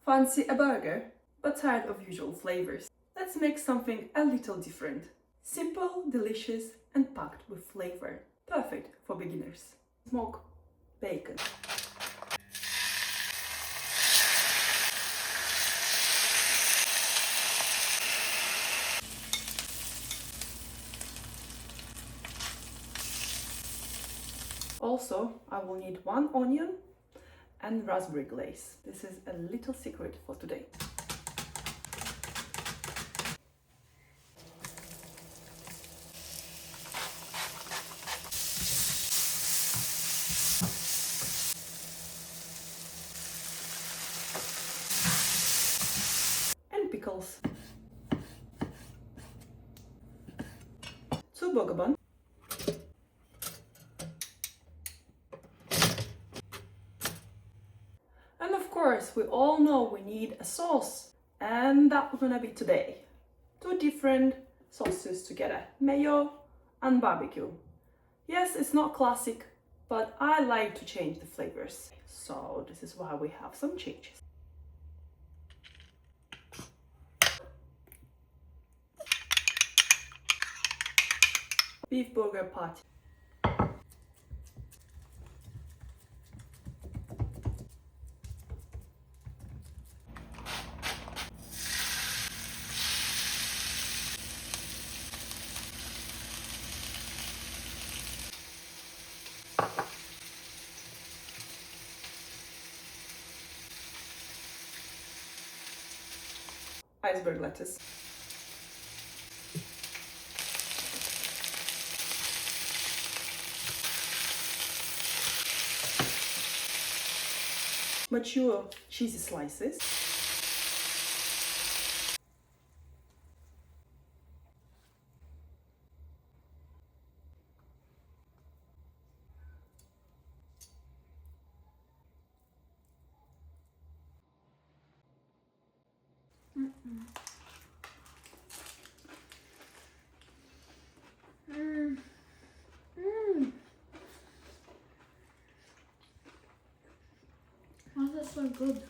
Fancy a burger, but tired of usual flavors? Let's make something a little different. Simple, delicious, and packed with flavor. Perfect for beginners. Smoke bacon. Also, I will need 1 onion and raspberry glaze. This is a little secret for today. And pickles. 2 burger buns. And of course, we all know we need a sauce. And that's gonna be today. 2 different sauces together. Mayo and barbecue. Yes, it's not classic, but I like to change the flavors. So this is why we have some changes. Beef burger patty. Iceberg lettuce. Mature cheesy slices. Oh, that's so good.